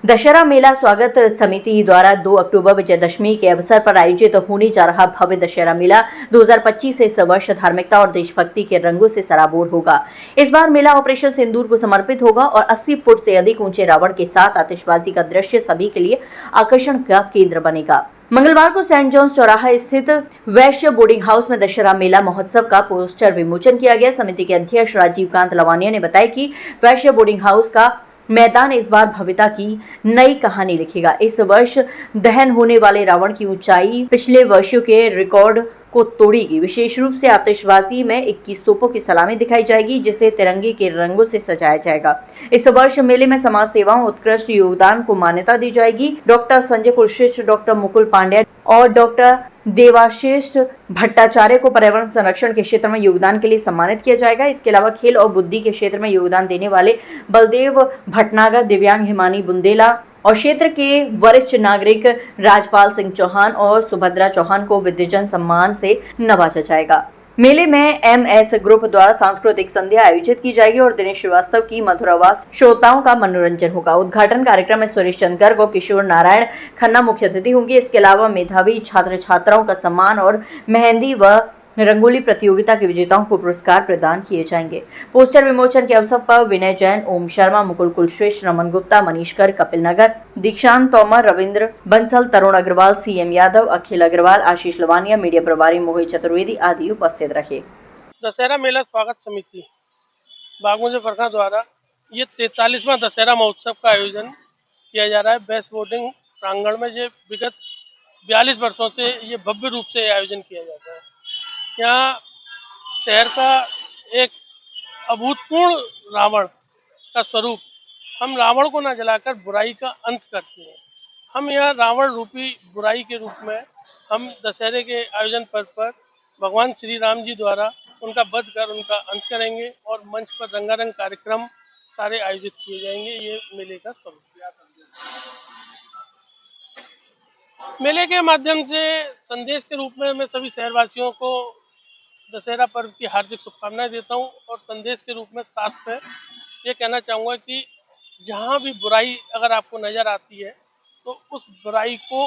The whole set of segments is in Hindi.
दशहरा मेला स्वागत समिति द्वारा 2 अक्टूबर विजयदशमी के अवसर पर आयोजित होने जा रहा भव्य दशहरा मेला 2025 इस वर्ष धार्मिकता और देशभक्ति के रंगों से सराबोर होगा। इस बार मेला ऑपरेशन सिंदूर को समर्पित होगा और 80 फुट से अधिक ऊंचे रावण के साथ आतिशबाजी का दृश्य सभी के लिए आकर्षण का केंद्र बनेगा। मंगलवार को सेंट जॉन्स चौराहा स्थित वैश्य बोर्डिंग हाउस में दशहरा मेला महोत्सव का पोस्टर विमोचन किया गया। समिति के अध्यक्ष राजीव कांत लवानिया ने बताया कि वैश्य बोर्डिंग हाउस का मैदान इस बार भव्यता की नई कहानी लिखेगा। इस वर्ष दहन होने वाले रावण की ऊंचाई पिछले वर्षों के रिकॉर्ड को तोड़ेगी। विशेष रूप से आतिशबाजी में 21 तोपों की सलामी दिखाई जाएगी, जिसे तिरंगे के रंगों से सजाया जाएगा। इस वर्ष मेले में समाज सेवाओं उत्कृष्ट योगदान को मान्यता दी जाएगी। डॉक्टर संजय कुलश्रेष्ठ, डॉक्टर मुकुल पांड्या और डॉक्टर देवाशीष भट्टाचार्य को पर्यावरण संरक्षण के क्षेत्र में योगदान के लिए सम्मानित किया जाएगा। इसके अलावा खेल और बुद्धि के क्षेत्र में योगदान देने वाले बलदेव भटनागर, दिव्यांग हिमानी बुंदेला और क्षेत्र के वरिष्ठ नागरिक राजपाल सिंह चौहान और सुभद्रा चौहान को विद्यजन सम्मान से नवाजा जाएगा। मेले में MS ग्रुप द्वारा सांस्कृतिक संध्या आयोजित की जाएगी और दिनेश श्रीवास्तव की मधुर आवाज श्रोताओं का मनोरंजन होगा। उद्घाटन कार्यक्रम में सुरेश चंद्र गर्ग और किशोर नारायण खन्ना मुख्य अतिथि होंगे। इसके अलावा मेधावी छात्र छात्राओं का सम्मान और मेहंदी व रंगोली प्रतियोगिता के विजेताओं को पुरस्कार प्रदान किए जाएंगे। पोस्टर विमोचन के अवसर पर विनय जैन, ओम शर्मा, मुकुल कुलश्रेष्ठ, रमन गुप्ता, मनीष कर, कपिल नगर, दीक्षांत तोमर, रविंद्र बंसल, तरुण अग्रवाल, CM यादव, अखिल अग्रवाल, आशीष लवानिया, मीडिया प्रभारी मोहित चतुर्वेदी आदि उपस्थित रहे। दशहरा मेला स्वागत समिति बागमुजे फरका द्वारा ये 43वां दशहरा महोत्सव का आयोजन किया जा रहा है। बेस्ट बोर्डिंग प्रांगण में ये विगत 42 वर्षों से ये भव्य रूप से आयोजन किया जाता है। यहाँ शहर का एक अभूतपूर्व रावण का स्वरूप, हम रावण को न जलाकर बुराई का अंत करते हैं। हम यहाँ रावण रूपी बुराई के रूप में हम दशहरे के आयोजन पर भगवान श्री राम जी द्वारा उनका वध कर उनका अंत करेंगे और मंच पर रंगारंग कार्यक्रम सारे आयोजित किए जाएंगे। ये मेले का स्वरूप। मेले के माध्यम से संदेश के रूप में मैं सभी शहरवासियों को दशहरा पर्व की हार्दिक शुभकामनाएं देता हूं और संदेश के रूप में साथ में ये कहना चाहूँगा कि जहाँ भी बुराई अगर आपको नज़र आती है तो उस बुराई को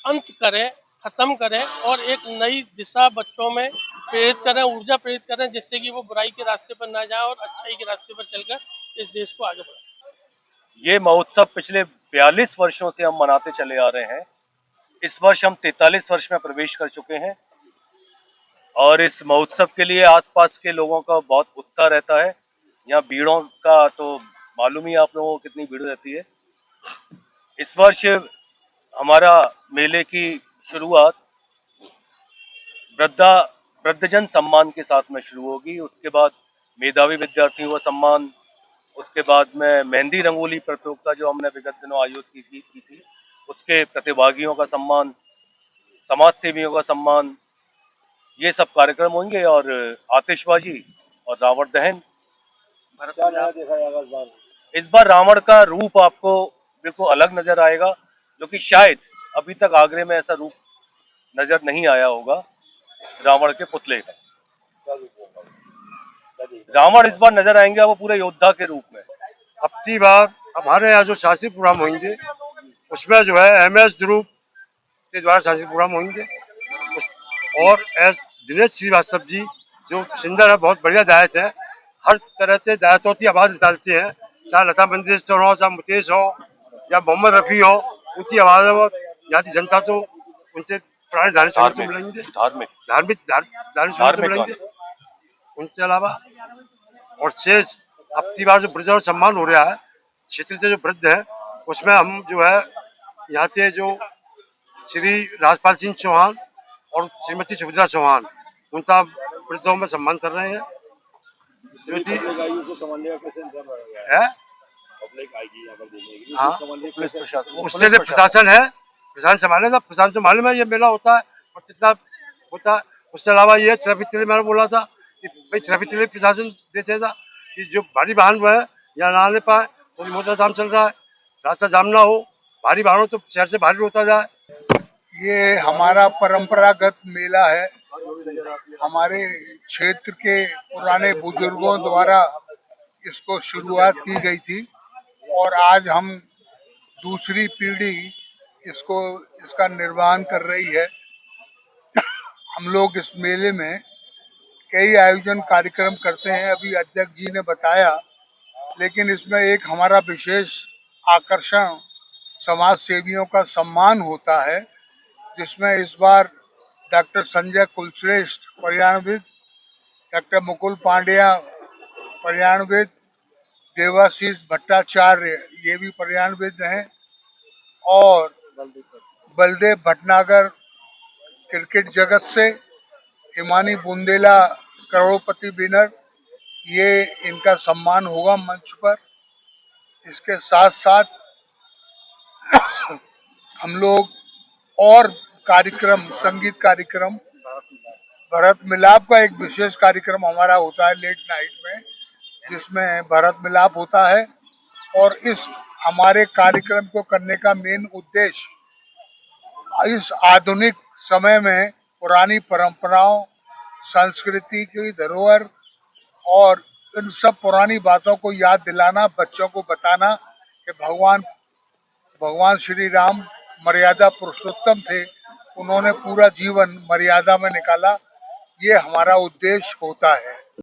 अंत करें, ख़त्म करें और एक नई दिशा बच्चों में प्रेरित करें, ऊर्जा प्रेरित करें, जिससे कि वो बुराई के रास्ते पर ना जाए और अच्छाई के रास्ते पर चलकर इस देश को आगे बढ़ाएं। ये महोत्सव पिछले 42 वर्षों से हम मनाते चले आ रहे हैं। इस वर्ष हम 43 वर्ष में प्रवेश कर चुके हैं और इस महोत्सव के लिए आसपास के लोगों का बहुत उत्साह रहता है। यहाँ भीड़ों का तो मालूम ही आप लोगों को कितनी भीड़ रहती है। इस वर्ष हमारा मेले की शुरुआत वृद्धजन सम्मान के साथ में शुरू होगी। उसके बाद मेधावी विद्यार्थियों का सम्मान, उसके बाद में मेहंदी रंगोली प्रतियोगिता जो हमने विगत दिनों आयोजित की थी उसके प्रतिभागियों का सम्मान, समाज सेवियों का सम्मान, ये सब कार्यक्रम होंगे और आतिशबाजी और रावण दहन। इस बार रावण का रूप आपको बिल्कुल अलग नजर आएगा, जो कि शायद अभी तक आगरे में ऐसा रूप नजर नहीं आया होगा। रावण के पुतले का रावण इस बार नजर आएंगे वो पूरे योद्धा के रूप में। अब की बार हमारे यहाँ जो सांस्कृतिक प्रोग्राम होंगे उसमें जो है MS ग्रुप के द्वारा सांस्कृतिक प्रोग्राम होंगे और दिनेश श्रीवास्तव जी जो सिंगर है, बहुत बढ़िया गायक है, हर तरह से गायकों की आवाज निकालते हैं, चाहे लता मंगेशकर हो, चाहे मुकेश हो या मोहम्मद रफी हो, उनकी आवाज यहाँ की जनता तो उनसे पुराने धार्मिक सुनने मिलेंगे, धार्मिक मिलेंगे। उनके अलावा और शेष अब की बार जो वृद्ध और सम्मान हो रहा है क्षेत्र के जो वृद्ध है उसमें हम जो है यहाँ के जो श्री राजपाल सिंह चौहान और श्रीमती सुभद्रा चौहान उनका वृद्धों में सम्मान कर रहे हैं। जो कि उससे जो प्रशासन है, प्रशासन संभालेगा, प्रशासन तो मालूम है ये मेला होता है और कितना होता है। उसके अलावा ये ट्रैफिक के लिए मैंने बोला था कि भाई ट्रैफिक के लिए प्रशासन देते था कि जो भारी वाहन है यहाँ ना आने पाए, तो मोटर जाम चल रहा है, रास्ता जाम ना हो, भारी वाहनों तो शहर से बाहर होता जाए। ये हमारा परंपरागत मेला है। हमारे क्षेत्र के पुराने बुजुर्गों द्वारा इसको शुरुआत की गई थी और आज हम दूसरी पीढ़ी इसका निर्वहन कर रही है। हम लोग इस मेले में कई आयोजन कार्यक्रम करते हैं, अभी अध्यक्ष जी ने बताया, लेकिन इसमें एक हमारा विशेष आकर्षण समाज सेवियों का सम्मान होता है, जिसमें इस बार डॉक्टर संजय कुलश्रेष्ठ पर्यावरणविद, डॉक्टर मुकुल पांड्या पर्यावरणविद, देवाशीष भट्टाचार्य ये भी पर्यावरणविद हैं, और बलदेव भटनागर क्रिकेट जगत से, हिमानी बुंदेला करोड़पति विनर, ये इनका सम्मान होगा मंच पर। इसके साथ साथ हम लोग और कार्यक्रम, संगीत कार्यक्रम, भरत मिलाप का एक विशेष कार्यक्रम हमारा होता है लेट नाइट में, जिसमें भरत मिलाप होता है। और इस हमारे कार्यक्रम को करने का मेन उद्देश्य इस आधुनिक समय में पुरानी परंपराओं, संस्कृति की धरोहर और इन सब पुरानी बातों को याद दिलाना, बच्चों को बताना कि भगवान श्री राम मर्यादा पुरुषोत्तम थे, उन्होंने पूरा जीवन मर्यादा में निकाला, ये हमारा उद्देश्य होता है।